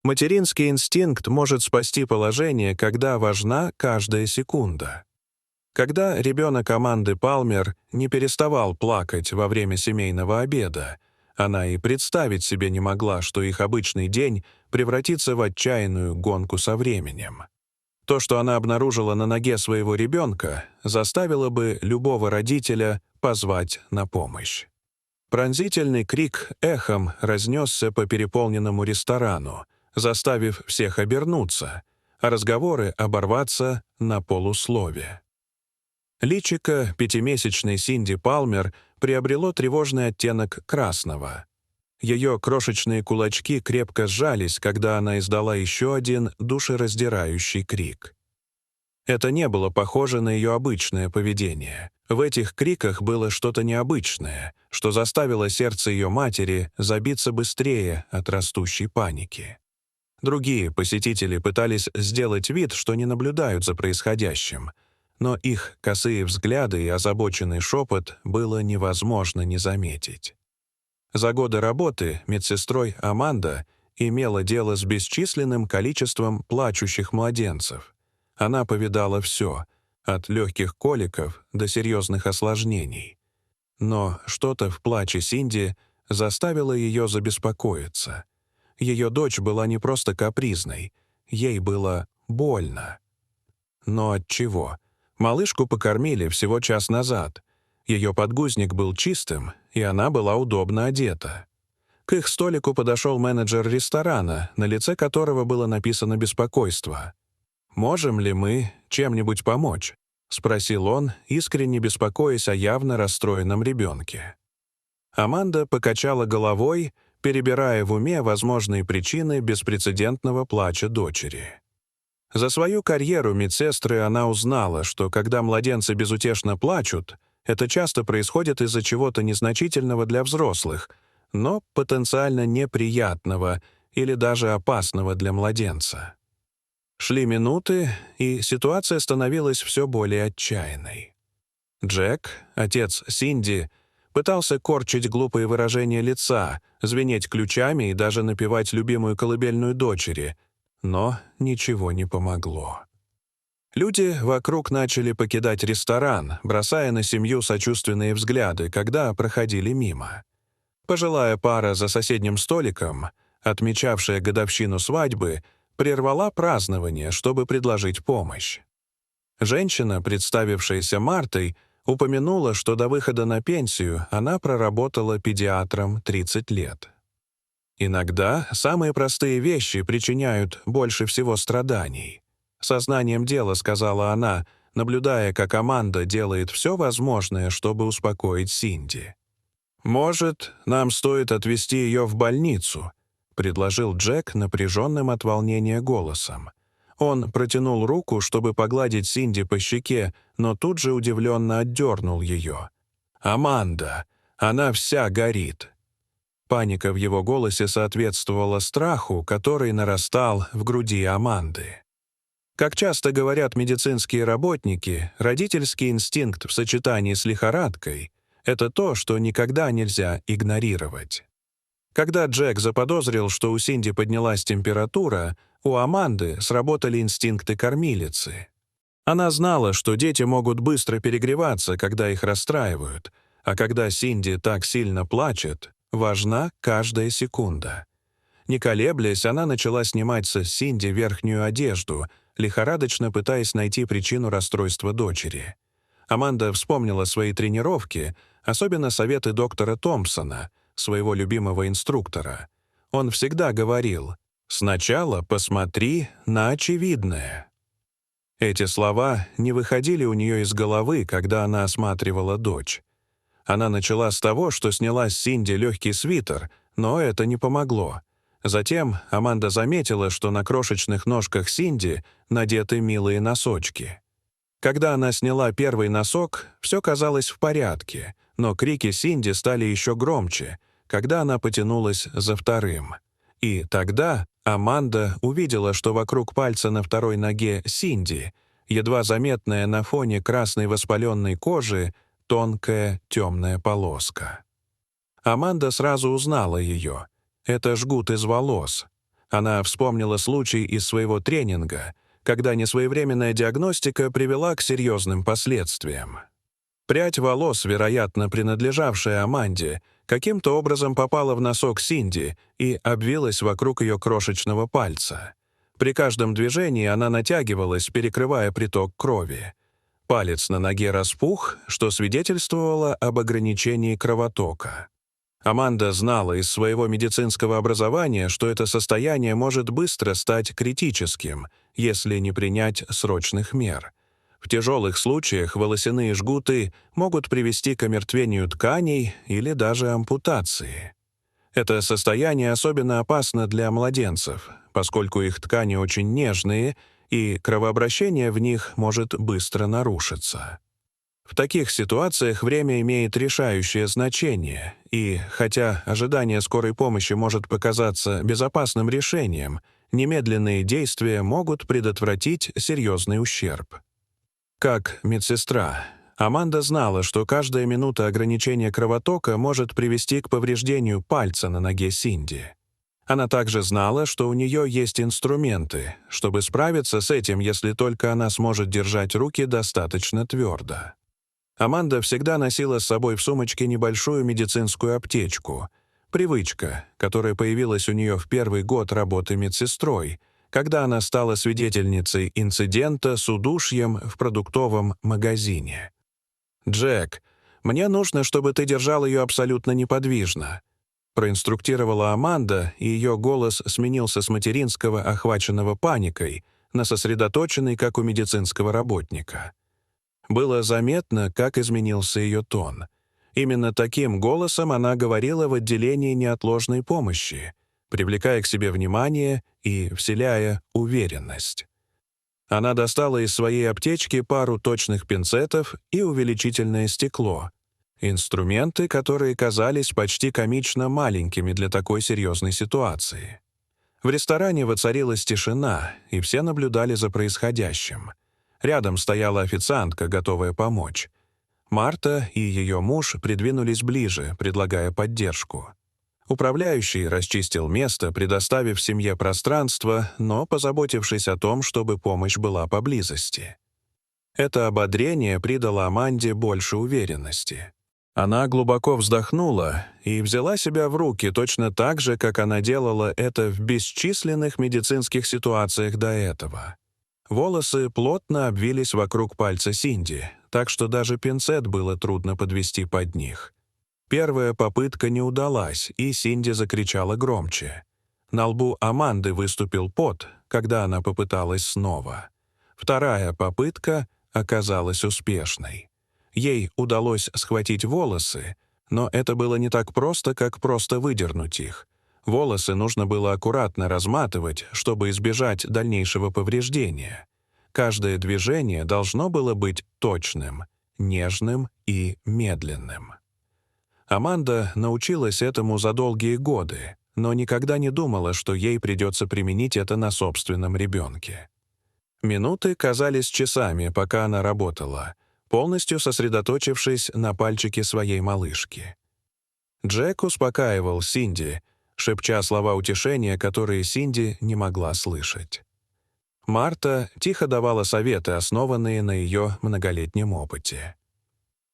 Материнский инстинкт может спасти положение, когда важна каждая секунда. Когда ребенок Аманды Палмер не переставал плакать во время семейного обеда, она и представить себе не могла, что их обычный день превратится в отчаянную гонку со временем. То, что она обнаружила на ноге своего ребенка, заставило бы любого родителя позвать на помощь. Пронзительный крик эхом разнесся по переполненному ресторану, заставив всех обернуться, а разговоры оборваться на полуслове. Личико пятимесячной Синди Палмер приобрело тревожный оттенок красного. Ее крошечные кулачки крепко сжались, когда она издала еще один душераздирающий крик. Это не было похоже на ее обычное поведение. В этих криках было что-то необычное, что заставило сердце ее матери забиться быстрее от растущей паники. Другие посетители пытались сделать вид, что не наблюдают за происходящим, но их косые взгляды и озабоченный шепот было невозможно не заметить. За годы работы медсестрой Аманда имела дело с бесчисленным количеством плачущих младенцев. Она повидала все, от легких коликов до серьезных осложнений. Но что-то в плаче Синди заставило ее забеспокоиться. Ее дочь была не просто капризной, ей было больно. Но от чего? Малышку покормили всего час назад. Ее подгузник был чистым, и она была удобно одета. К их столику подошел менеджер ресторана, на лице которого было написано беспокойство. «Можем ли мы чем-нибудь помочь?» — спросил он, искренне беспокоясь о явно расстроенном ребенке. Аманда покачала головой, перебирая в уме возможные причины беспрецедентного плача дочери. За свою карьеру медсестры она узнала, что когда младенцы безутешно плачут, это часто происходит из-за чего-то незначительного для взрослых, но потенциально неприятного или даже опасного для младенца. Шли минуты, и ситуация становилась все более отчаянной. Джек, отец Синди, пытался корчить глупые выражения лица, звенеть ключами и даже напевать любимую колыбельную дочери, но ничего не помогло. Люди вокруг начали покидать ресторан, бросая на семью сочувственные взгляды, когда проходили мимо. Пожилая пара за соседним столиком, отмечавшая годовщину свадьбы, прервала празднование, чтобы предложить помощь. Женщина, представившаяся Мартой, упомянула, что до выхода на пенсию она проработала педиатром 30 лет. Иногда самые простые вещи причиняют больше всего страданий. Сознанием дела сказала она, наблюдая, как Аманда делает все возможное, чтобы успокоить Синди. «Может, нам стоит отвезти ее в больницу», — предложил Джек напряженным от волнения голосом. Он протянул руку, чтобы погладить Синди по щеке, но тут же удивленно отдернул ее. «Аманда, она вся горит». Паника в его голосе соответствовала страху, который нарастал в груди Аманды. Как часто говорят медицинские работники, родительский инстинкт в сочетании с лихорадкой — это то, что никогда нельзя игнорировать. Когда Джек заподозрил, что у Синди поднялась температура, у Аманды сработали инстинкты кормилицы. Она знала, что дети могут быстро перегреваться, когда их расстраивают, а когда Синди так сильно плачет, важна каждая секунда. Не колеблясь, она начала снимать с Синди верхнюю одежду, лихорадочно пытаясь найти причину расстройства дочери. Аманда вспомнила свои тренировки, особенно советы доктора Томпсона, своего любимого инструктора. Он всегда говорил: «Сначала посмотри на очевидное». Эти слова не выходили у нее из головы, когда она осматривала дочь. Она начала с того, что сняла с Синди легкий свитер, но это не помогло. Затем Аманда заметила, что на крошечных ножках Синди надеты милые носочки. Когда она сняла первый носок, все казалось в порядке, но крики Синди стали еще громче, когда она потянулась за вторым. И тогда Аманда увидела, что вокруг пальца на второй ноге Синди, едва заметная на фоне красной воспаленной кожи, тонкая темная полоска. Аманда сразу узнала ее. Это жгут из волос. Она вспомнила случай из своего тренинга, когда несвоевременная диагностика привела к серьезным последствиям. Прядь волос, вероятно, принадлежавшая Аманде, каким-то образом попала в носок Синди и обвилась вокруг ее крошечного пальца. При каждом движении она натягивалась, перекрывая приток крови. Палец на ноге распух, что свидетельствовало об ограничении кровотока. Аманда знала из своего медицинского образования, что это состояние может быстро стать критическим, если не принять срочных мер. В тяжелых случаях волосяные жгуты могут привести к омертвению тканей или даже ампутации. Это состояние особенно опасно для младенцев, поскольку их ткани очень нежные, и кровообращение в них может быстро нарушиться. В таких ситуациях время имеет решающее значение, и, хотя ожидание скорой помощи может показаться безопасным решением, немедленные действия могут предотвратить серьезный ущерб. Как медсестра, Аманда знала, что каждая минута ограничения кровотока может привести к повреждению пальца на ноге Синди. Она также знала, что у нее есть инструменты, чтобы справиться с этим, если только она сможет держать руки достаточно твердо. Аманда всегда носила с собой в сумочке небольшую медицинскую аптечку. Привычка, которая появилась у нее в первый год работы медсестрой, когда она стала свидетельницей инцидента с удушьем в продуктовом магазине. «Джек, мне нужно, чтобы ты держал ее абсолютно неподвижно», проинструктировала Аманда, и ее голос сменился с материнского, охваченного паникой, на сосредоточенный, как у медицинского работника. Было заметно, как изменился ее тон. Именно таким голосом она говорила в отделении неотложной помощи, привлекая к себе внимание и вселяя уверенность. Она достала из своей аптечки пару точных пинцетов и увеличительное стекло. Инструменты, которые казались почти комично маленькими для такой серьезной ситуации. В ресторане воцарилась тишина, и все наблюдали за происходящим. Рядом стояла официантка, готовая помочь. Марта и ее муж придвинулись ближе, предлагая поддержку. Управляющий расчистил место, предоставив семье пространство, но позаботившись о том, чтобы помощь была поблизости. Это ободрение придало Аманде больше уверенности. Она глубоко вздохнула и взяла себя в руки точно так же, как она делала это в бесчисленных медицинских ситуациях до этого. Волосы плотно обвились вокруг пальца Синди, так что даже пинцет было трудно подвести под них. Первая попытка не удалась, и Синди закричала громче. На лбу Аманды выступил пот, когда она попыталась снова. Вторая попытка оказалась успешной. Ей удалось схватить волосы, но это было не так просто, как просто выдернуть их. Волосы нужно было аккуратно разматывать, чтобы избежать дальнейшего повреждения. Каждое движение должно было быть точным, нежным и медленным. Аманда научилась этому за долгие годы, но никогда не думала, что ей придется применить это на собственном ребенке. Минуты казались часами, пока она работала, полностью сосредоточившись на пальчике своей малышки. Джек успокаивал Синди, шепча слова утешения, которые Синди не могла слышать. Марта тихо давала советы, основанные на ее многолетнем опыте.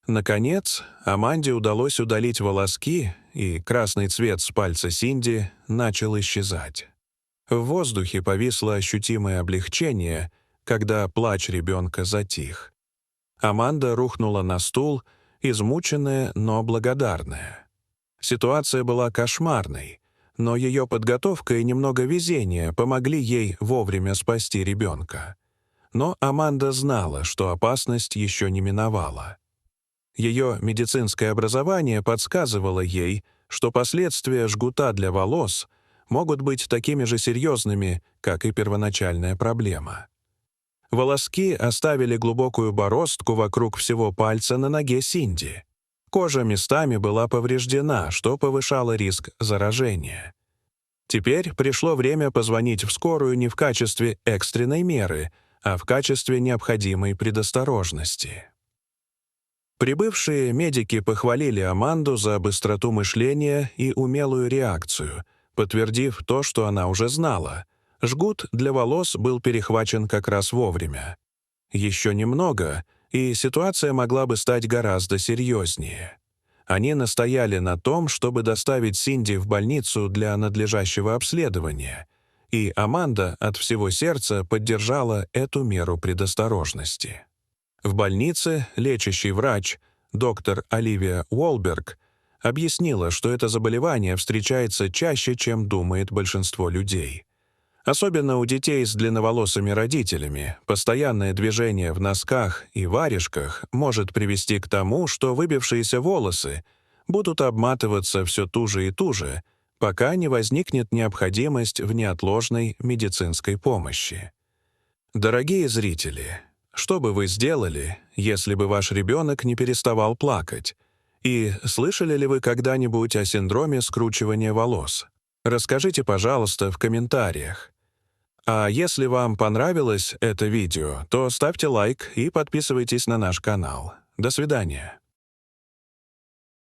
Наконец, Аманде удалось удалить волоски, и красный цвет с пальца Синди начал исчезать. В воздухе повисло ощутимое облегчение, когда плач ребенка затих. Аманда рухнула на стул, измученная, но благодарная. Ситуация была кошмарной, но ее подготовка и немного везения помогли ей вовремя спасти ребенка. Но Аманда знала, что опасность еще не миновала. Ее медицинское образование подсказывало ей, что последствия жгута для волос могут быть такими же серьезными, как и первоначальная проблема. Волоски оставили глубокую бороздку вокруг всего пальца на ноге Синди. Кожа местами была повреждена, что повышало риск заражения. Теперь пришло время позвонить в скорую не в качестве экстренной меры, а в качестве необходимой предосторожности. Прибывшие медики похвалили Аманду за быстроту мышления и умелую реакцию, подтвердив то, что она уже знала. Жгут для волос был перехвачен как раз вовремя. Еще немного, и ситуация могла бы стать гораздо серьезнее. Они настояли на том, чтобы доставить Синди в больницу для надлежащего обследования, и Аманда от всего сердца поддержала эту меру предосторожности. В больнице лечащий врач, доктор Оливия Уолберг, объяснила, что это заболевание встречается чаще, чем думает большинство людей. Особенно у детей с длинноволосыми родителями постоянное движение в носках и варежках может привести к тому, что выбившиеся волосы будут обматываться все туже и туже, пока не возникнет необходимость в неотложной медицинской помощи. Дорогие зрители, что бы вы сделали, если бы ваш ребенок не переставал плакать? И слышали ли вы когда-нибудь о синдроме скручивания волос? Расскажите, пожалуйста, в комментариях. А если вам понравилось это видео, то ставьте лайк и подписывайтесь на наш канал. До свидания.